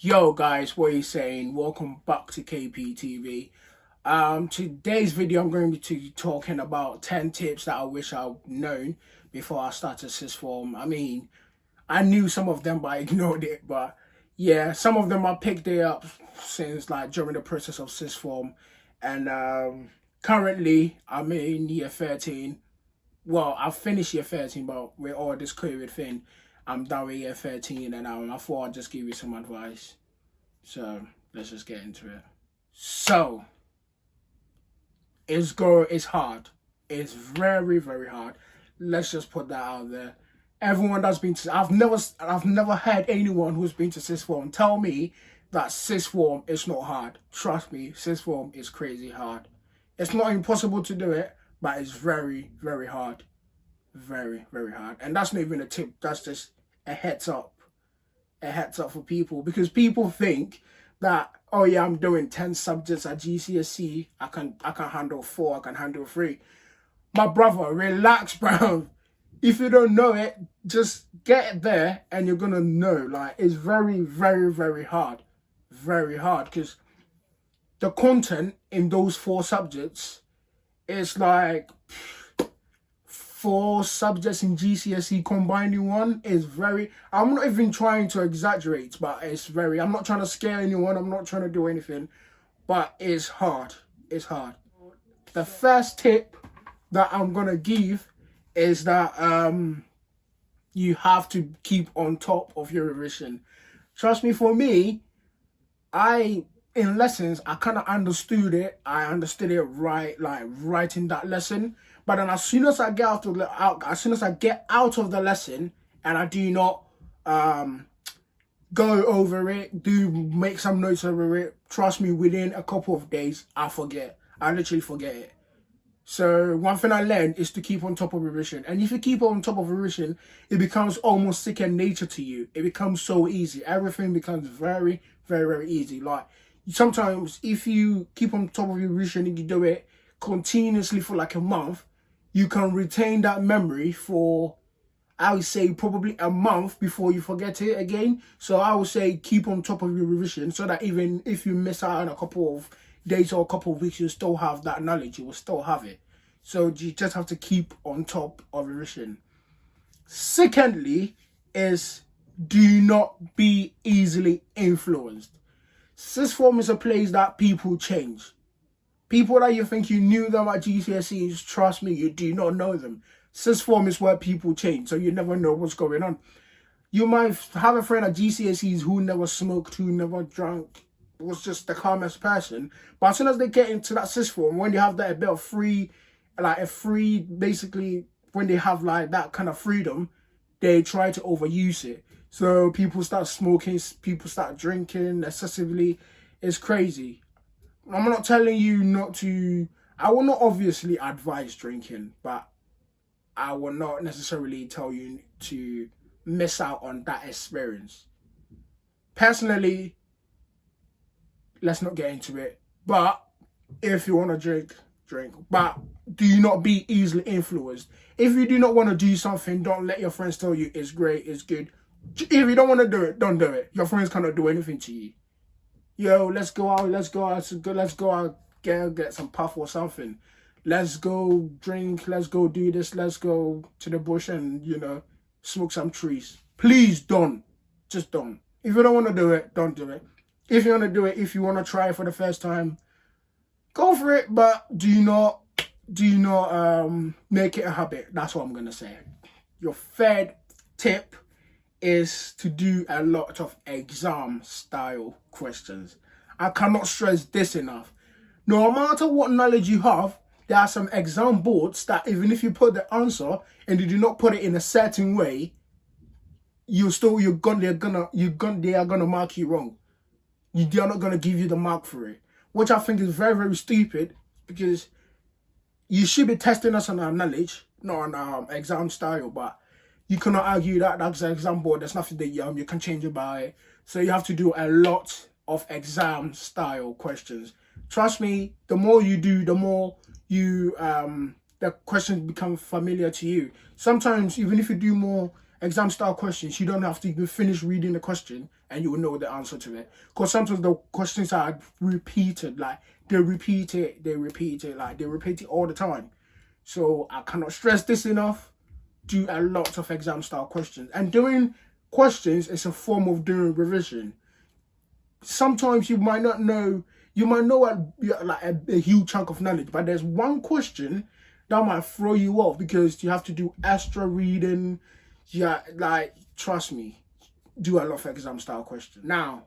Yo guys, what are you saying? Welcome back to KPTV. Today's video I'm going to be talking about 10 tips that I wish I'd known before I started sixth form. I knew some of them but I ignored it. But yeah, some of them I picked it up since like during the process of sixth form. And currently I'm in year 13. Well, I've finished year 13, but with all this COVID thing, I'm done with year 13 and I thought I'd just give you some advice. So let's just get into it. So it's hard. It's very, very hard. Let's just put that out there. Everyone that's been to I've never heard anyone who's been to sixth form tell me that sixth form is not hard. Trust me, sixth form is crazy hard. It's not impossible to do it, but it's very, very hard. Very, very hard. And that's not even a tip, that's just a heads up. A heads up for people, because people think that, oh yeah, I'm doing 10 subjects at GCSE, I can handle 4, I can handle 3. My brother, relax, bro. If you don't know it, just get there and you're gonna know. Like, it's very, very, very hard. Very hard, because the content in those 4 subjects is like 4 subjects in GCSE combined in one. Is very, I'm not even trying to exaggerate, but it's very, I'm not trying to scare anyone, I'm not trying to do anything, but it's hard. It's hard. The first tip that I'm gonna give is that you have to keep on top of your revision. Trust me, for me, in lessons, I kind of understood it. I understood it right, like writing that lesson. But then as soon as I get as soon as I get out of the lesson and I do not go over it, do make some notes over it, trust me, within a couple of days, I forget. I literally forget it. So one thing I learned is to keep on top of revision. And if you keep on top of revision, it becomes almost second nature to you. It becomes so easy. Everything becomes very, very, very easy. Like, sometimes if you keep on top of your revision and you do it continuously for like a month, you can retain that memory for, I would say, probably a month before you forget it again. So I would say keep on top of your revision, so that even if you miss out on a couple of days or a couple of weeks, you still have that knowledge, you will still have it. So you just have to keep on top of revision. Secondly is, do not be easily influenced. Sixth form is a place that people change. People that you think you knew them at GCSEs, trust me, you do not know them. Sixth form is where people change, so you never know what's going on. You might have a friend at GCSEs who never smoked, who never drank, was just the calmest person. But as soon as they get into that sixth form, when they have that a bit of free, basically, when they have like that kind of freedom, they try to overuse it. So people start smoking, people start drinking excessively. It's crazy. I'm not telling you not to, I will not obviously advise drinking, but I will not necessarily tell you to miss out on that experience. Personally, let's not get into it. But if you want to drink, drink. But do not be easily influenced. If you do not want to do something, don't let your friends tell you it's great, it's good. If you don't want to do it, don't do it. Your friends cannot do anything to you. Yo, let's go out, get some puff or something. Let's go drink, let's go do this, let's go to the bush and, smoke some trees. Please don't. Just don't. If you don't want to do it, don't do it. If you want to do it, if you want to try it for the first time, go for it, but do not make it a habit. That's what I'm going to say. Your third tip is to do a lot of exam style questions. I cannot stress this enough. No matter what knowledge you have, there are some exam boards that even if you put the answer and you do not put it in a certain way, they are gonna mark you wrong. They are not gonna give you the mark for it, which I think is very, very stupid, because you should be testing us on our knowledge, not on our exam style. But you cannot argue that that's an exam board. There's nothing that you can change about it. So you have to do a lot of exam style questions. Trust me, the more you do, the more you the questions become familiar to you. Sometimes even if you do more exam style questions, you don't have to even finish reading the question and you will know the answer to it. Because sometimes the questions are repeated, like they repeat it, like they repeat it all the time. So I cannot stress this enough. Do a lot of exam style questions. And doing questions is a form of doing revision. Sometimes you might not know, you might know a huge chunk of knowledge, but there's one question that might throw you off because you have to do extra reading. Yeah, like, trust me, do a lot of exam style questions. Now,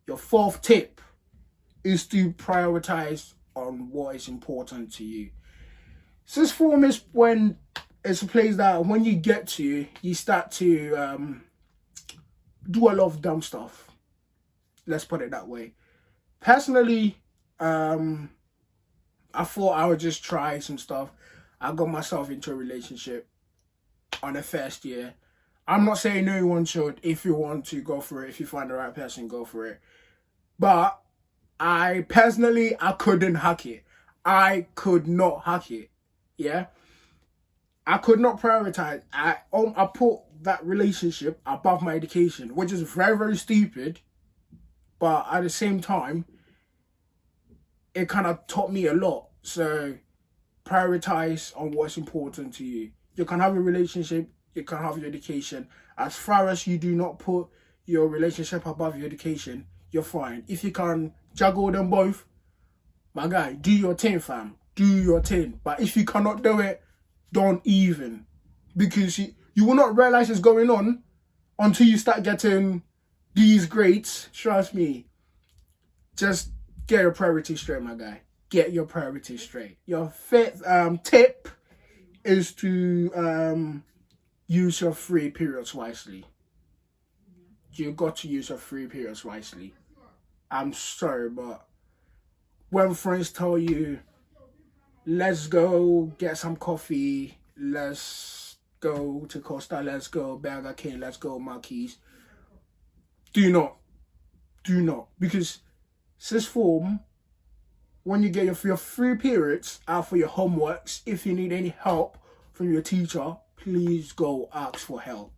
your fourth tip is to prioritize on what is important to you. Sixth form is when it's a place that when you get to, you start to do a lot of dumb stuff. Let's put it that way. Personally, I thought I would just try some stuff. I got myself into a relationship on the first year. I'm not saying no one should. If you want to, go for it. If you find the right person, go for it. But I couldn't hack it. I could not hack it. Yeah? I could not prioritize. I put that relationship above my education, which is very, very stupid. But at the same time, it kind of taught me a lot. So prioritize on what's important to you. You can have a relationship, you can have your education. As far as you do not put your relationship above your education, you're fine. If you can juggle them both, my guy, do your thing, fam. Do your thing. But if you cannot do it, don't even. Because you will not realize it's going on until you start getting these grades. Trust me. Just get your priorities straight, my guy. Get your priorities straight. Your fifth tip is to use your free periods wisely. You got to use your free periods wisely. I'm sorry, but when friends tell you, let's go get some coffee, let's go to Costa, let's go Burger King, let's go Marquis, do not. Because sixth form, when you get your free periods out for your homeworks, if you need any help from your teacher, please go ask for help.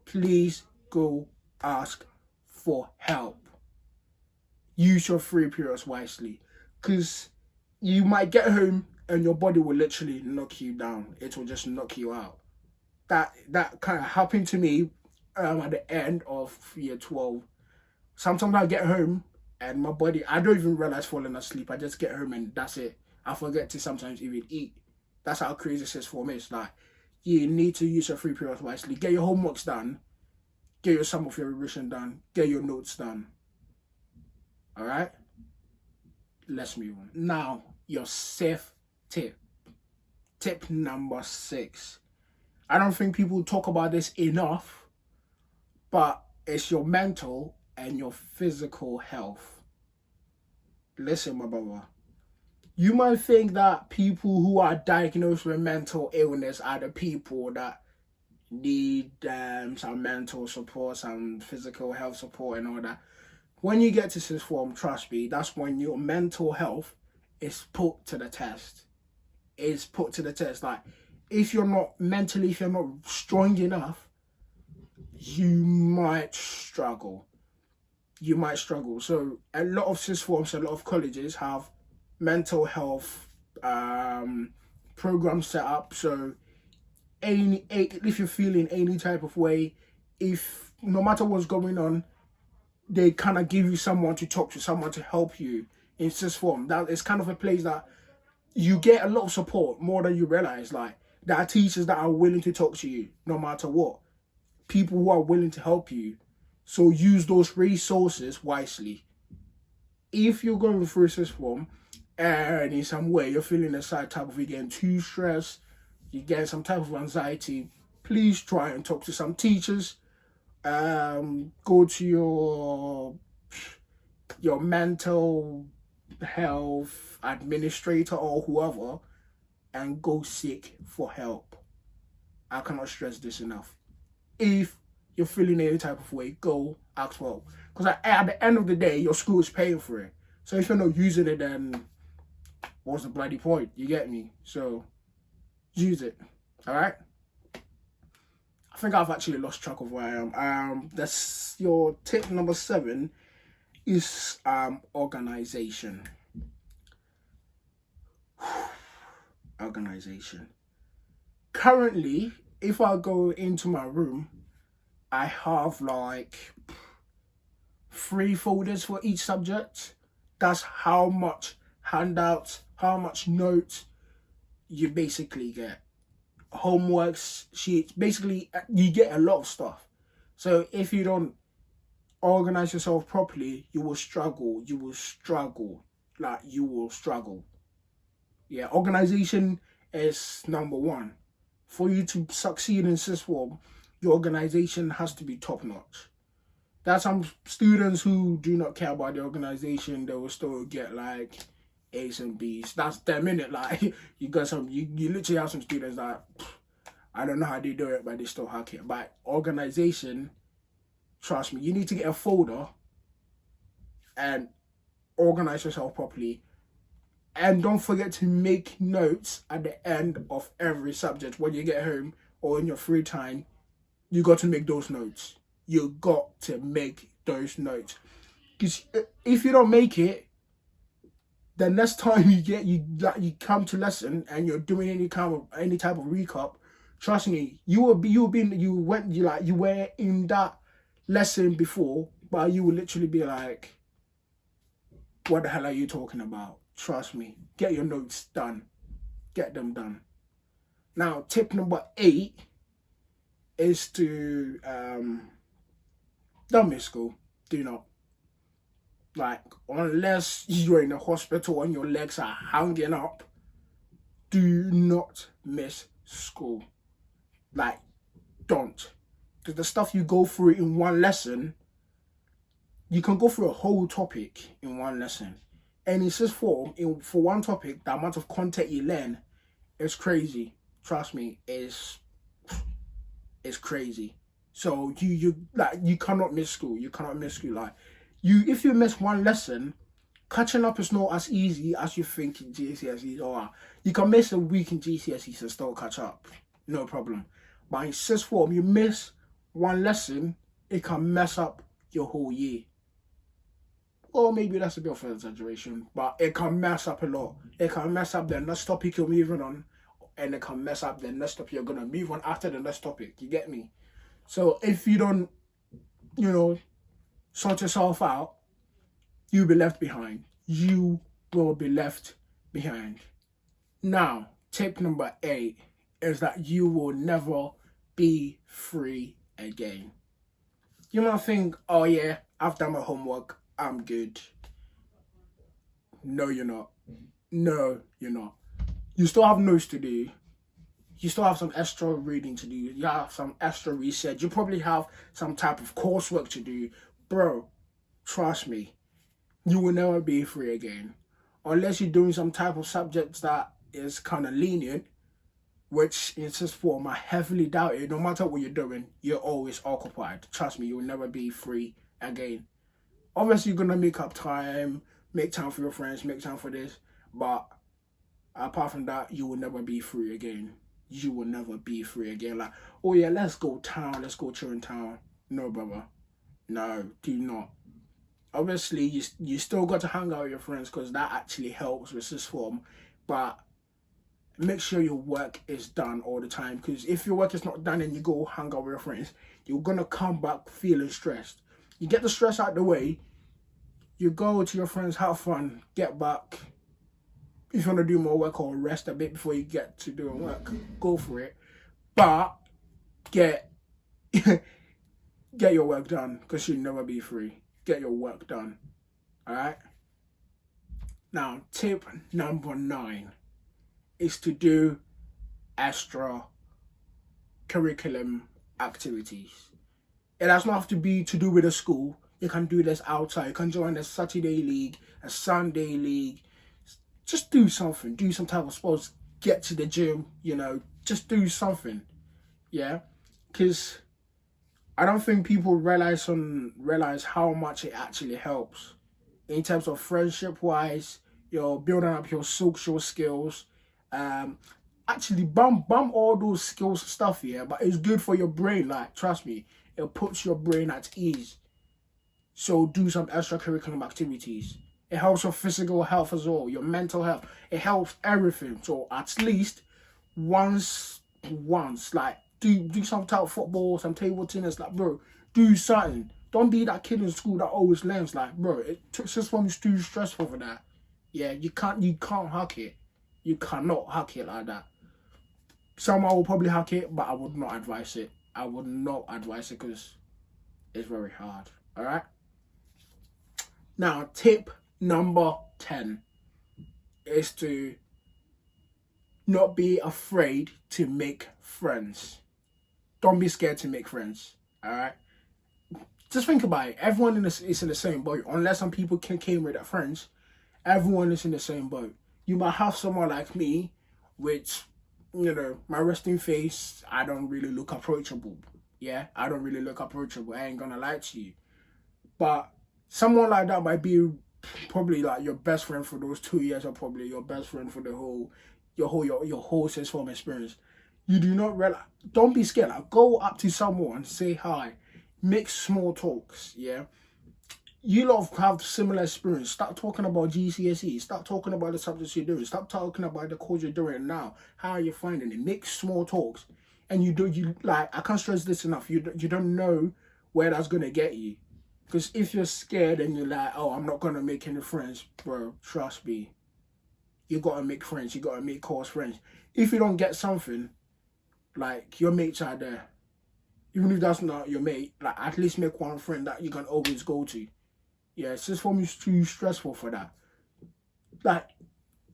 Please go ask for help. Use your free periods wisely. Because you might get home and your body will literally knock you down. It will just knock you out. That kind of happened to me at the end of year 12. Sometimes I get home and my body, I don't even realize falling asleep. I just get home and that's it. I forget to sometimes even eat. That's how crazy sixth form is. Like, you need to use your free periods wisely. Get your homeworks done. Get some of your revision done. Get your notes done. Alright? Let's move on. Now, your safe tip. Tip number 6. I don't think people talk about this enough, but it's your mental and your physical health. Listen, my brother. You might think that people who are diagnosed with mental illness are the people that need some mental support, some physical health support and all that. When you get to sixth form, trust me, that's when your mental health is put to the test. It's put to the test. Like, if you're not strong enough, you might struggle. So a lot of sixth forms, a lot of colleges have mental health programs set up. So if you're feeling any type of way, if no matter what's going on, they kind of give you someone to talk to, someone to help you in sixth form. That is kind of a place that you get a lot of support, more than you realize. Like, there are teachers that are willing to talk to you no matter what. People who are willing to help you. So use those resources wisely. If you're going through sixth form and in some way you're feeling a side type of, you're getting too stressed, you get some type of anxiety, please try and talk to some teachers. Go to your mental health administrator or whoever and go seek for help. I cannot stress this enough. If you're feeling any type of way, go ask for help. Because at the end of the day, your school is paying for it. So if you're not using it, then what's the bloody point? You get me? So use it. All right? I think I've actually lost track of where I am. That's your tip number 7 is organization. Organization. Currently, if I go into my room, I have like 3 folders for each subject. That's how much handouts, how much notes you basically get. Homeworks, sheets, basically you get a lot of stuff. So if you don't organize yourself properly, you will struggle. You will struggle. Like, you will struggle. Yeah, organization is number 1. For you to succeed in sixth form, your organization has to be top notch. There are some students who do not care about the organization. They will still get like A's and B's. That's them, innit? Like, you got some, you literally have some students that, I don't know how they do it, but they still hack it. But organization, trust me, you need to get a folder and organize yourself properly. And don't forget to make notes at the end of every subject. When you get home or in your free time, you got to make those notes. You got to make those notes. Because if you don't make it, the next time you come to lesson and you're doing any type of recap, trust me, you were in that lesson before, but you will literally be like, what the hell are you talking about? Trust me, get your notes done. Get them done. Now, tip number 8 is to don't miss school. Do not. Like, unless you're in a hospital and your legs are hanging up, do not miss school. Like, don't. Because the stuff you go through in one lesson, you can go through a whole topic in one lesson. And in sixth form, for one topic, the amount of content you learn is crazy. Trust me, it's crazy. So you cannot miss school. You cannot miss school. Like, if you miss one lesson, catching up is not as easy as you think in GCSEs. Or you can miss a week in GCSEs and still catch up, no problem. But in sixth form, you miss one lesson, it can mess up your whole year. Or maybe that's a bit of an exaggeration, but it can mess up a lot. It can mess up the next topic you're moving on, and it can mess up the next topic you're going to move on after the next topic. You get me? So if you don't, sort yourself out, you'll be left behind. You will be left behind. Now, tip number 8 is that you will never be free again. You might think, oh yeah, I've done my homework, I'm good. No, you're not. No, you're not. You still have notes to do. You still have some extra reading to do. You have some extra research. You probably have some type of coursework to do. Bro, trust me, you will never be free again. Unless you're doing some type of subjects that is kind of lenient, which in sixth form I heavily doubt it. No matter what you're doing, you're always occupied. Trust me, you will never be free again. Obviously, you're going to make up time, make time for your friends, make time for this. But apart from that, you will never be free again. You will never be free again. Like, oh yeah, let's go town, let's go chill in town. No, brother. No, do not. Obviously, you still got to hang out with your friends because that actually helps with this form. But make sure your work is done all the time. Because if your work is not done and you go hang out with your friends, you're going to come back feeling stressed. You get the stress out of the way, you go to your friends, have fun, get back. If you want to do more work or rest a bit before you get to doing work, go for it. But get your work done, because you'll never be free. Get your work done. Alright? Now, tip number 9 is to do extra curriculum activities. It does not have to be to do with a school. You can do this outside. You can join a Saturday league, a Sunday league. Just do something. Do some type of sports. Get to the gym, just do something. Yeah? Because I don't think people realize how much it actually helps. In terms of friendship-wise, you're building up your social skills. actually bum all those skills stuff, yeah, but it's good for your brain. Like, trust me, it puts your brain at ease. So do some extracurricular activities. It helps your physical health as well, your mental health. It helps everything. So at least once, like do some type of football, some table tennis, like bro, do something. Don't be that kid in school that always learns. Like, bro, it took six months too stressful for that. Yeah, you can't hack it. You cannot hack it like that. Someone will probably hack it, but I would not advise it. I would not advise it because it's very hard. Alright? Now, tip number 10 is to not be afraid to make friends. Don't be scared to make friends. Alright? Just think about it. Everyone is in the same boat. Unless some people came with their friends, everyone is in the same boat. You might have someone like me, which, my resting face, I don't really look approachable. Yeah, I don't really look approachable. I ain't gonna lie to you. But someone like that might be probably like your best friend for those 2 years, or probably your best friend for your whole sixth form experience. You do not realize. Don't be scared. Like, go up to someone, say hi, make small talks. Yeah, you lot have similar experience. Start talking about GCSE. Start talking about the subjects you're doing. Stop talking about the course you're doing now. How are you finding it? Make small talks. And you like, I can't stress this enough. You don't know where that's gonna get you. Because if you're scared and you're like, oh, I'm not gonna make any friends, bro, trust me. You gotta make friends. You gotta make close friends. If you don't get something, like, your mates are there. Even if that's not your mate, like, at least make one friend that you can always go to. Yeah, it's just for me too stressful for that. Like,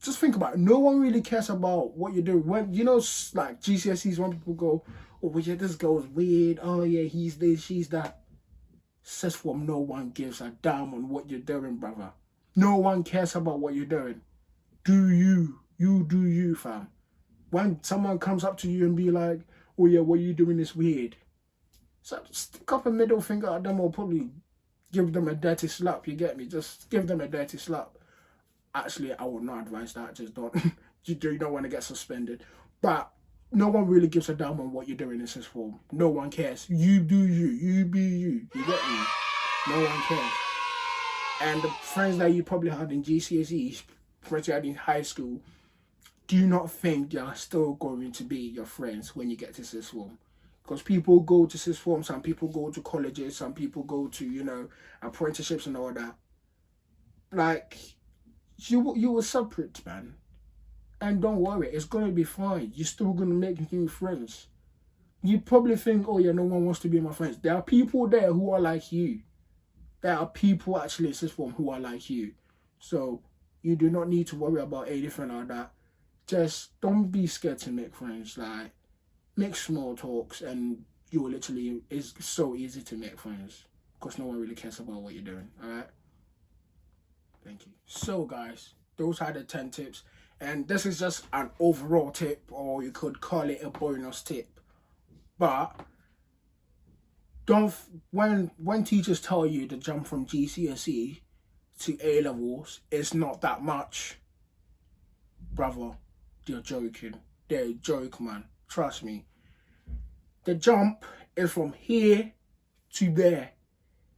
just think about it. No one really cares about what you do. When, like GCSEs, when people go, oh, well, yeah, this girl's weird. Oh, yeah, he's this, she's that. Says from no one gives a damn on what you're doing, brother. No one cares about what you're doing. Do you. You do you, fam. When someone comes up to you and be like, oh, yeah, what you doing is weird. So stick up a middle finger at them, or probably give them a dirty slap, you get me? Just give them a dirty slap. Actually, I would not advise that. Just don't. You don't want to get suspended. But no one really gives a damn on what you're doing in this form. No one cares. You do you. You be you. You get me? No one cares. And the friends that you probably had in GCSE, friends you had in high school, do not think they're still going to be your friends when you get to sixth form. Because people go to sixth form, some people go to colleges, some people go to, apprenticeships and all that. Like, you were separate, man. And don't worry, it's going to be fine. You're still going to make new friends. You probably think, oh yeah, no one wants to be my friends. There are people there who are like you. There are people actually in sixth form who are like you. So, you do not need to worry about anything like that. Just don't be scared to make friends. Like, make small talks, and it's so easy to make friends because no one really cares about what you're doing. All right, thank you. So guys, those are the 10 tips, and this is just an overall tip, or you could call it a bonus tip. But don't when teachers tell you to jump from GCSE to A levels, it's not that much, brother. They're joking. They're a joke, man. Trust me. The jump is from here to there.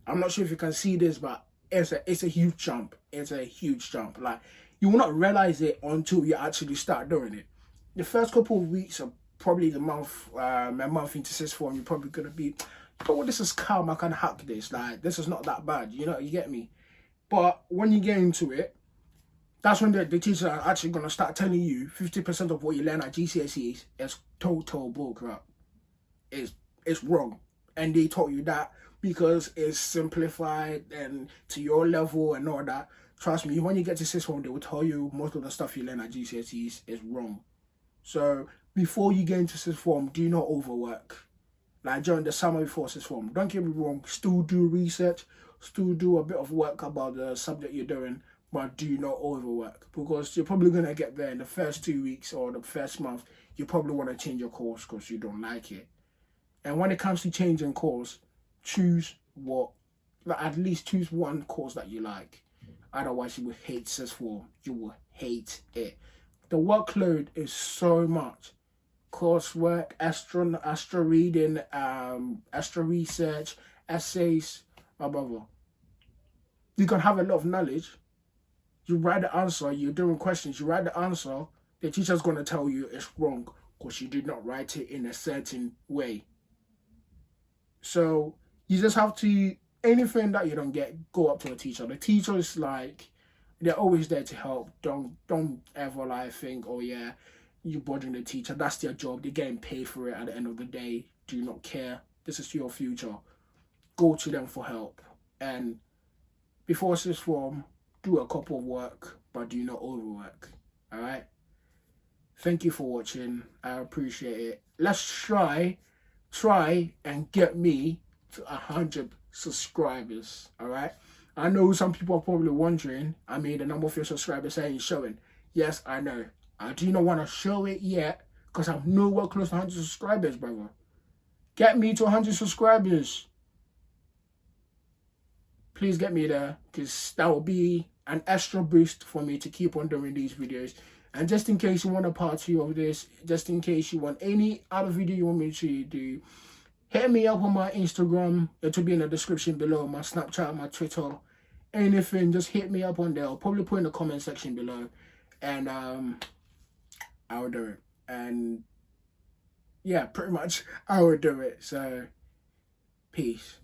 I'm not sure if you can see this, but it's a huge jump. It's a huge jump. Like, you will not realize it until you actually start doing it. The first couple of weeks are probably a month into sixth form, you're probably gonna be, oh, this is calm, I can hack this. Like, this is not that bad. You get me? But when you get into it, that's when the teachers are actually gonna start telling you 50% of what you learn at GCSEs is total bullcrap. It's wrong, and they taught you that because it's simplified and to your level and all that. Trust me, when you get to sixth form, they will tell you most of the stuff you learn at GCSEs is wrong. So before you get into sixth form, do not overwork. Like during the summer before sixth form, don't get me wrong, still do research, still do a bit of work about the subject you're doing, but do not overwork, because you're probably going to get there in the first 2 weeks or the first month. You probably want to change your course because you don't like it. And when it comes to changing course, at least choose one course that you like. Otherwise, you will hate sixth form. You will hate it. The workload is so much. Coursework, astro reading, astro research, essays, blah blah blah. You can have a lot of knowledge. You write the answer, you're doing questions, you write the answer, the teacher's gonna tell you it's wrong because you did not write it in a certain way. So you just have to, anything that you don't get, go up to a teacher. The teacher is like, they're always there to help. Don't ever like think, oh yeah, you bothering the teacher. That's their job. They're getting paid for it at the end of the day. Do not care. This is your future. Go to them for help. And before sixth form, do a couple of work, but do not overwork. Alright? Thank you for watching. I appreciate it. Let's try and get me to 100 subscribers. Alright? I know some people are probably wondering, I mean, the number of your subscribers ain't showing. Yes, I know. I do not want to show it yet because I'm nowhere close to 100 subscribers, brother. Get me to 100 subscribers. Please get me there, because that will be an extra boost for me to keep on doing these videos. And just in case you want a part 2 of this, just in case you want any other video you want me to do, hit me up on my Instagram. It will be in the description below. My Snapchat, my Twitter, anything. Just hit me up on there. I'll probably put in the comment section below. And I'll do it. And yeah, pretty much I will do it. So, peace.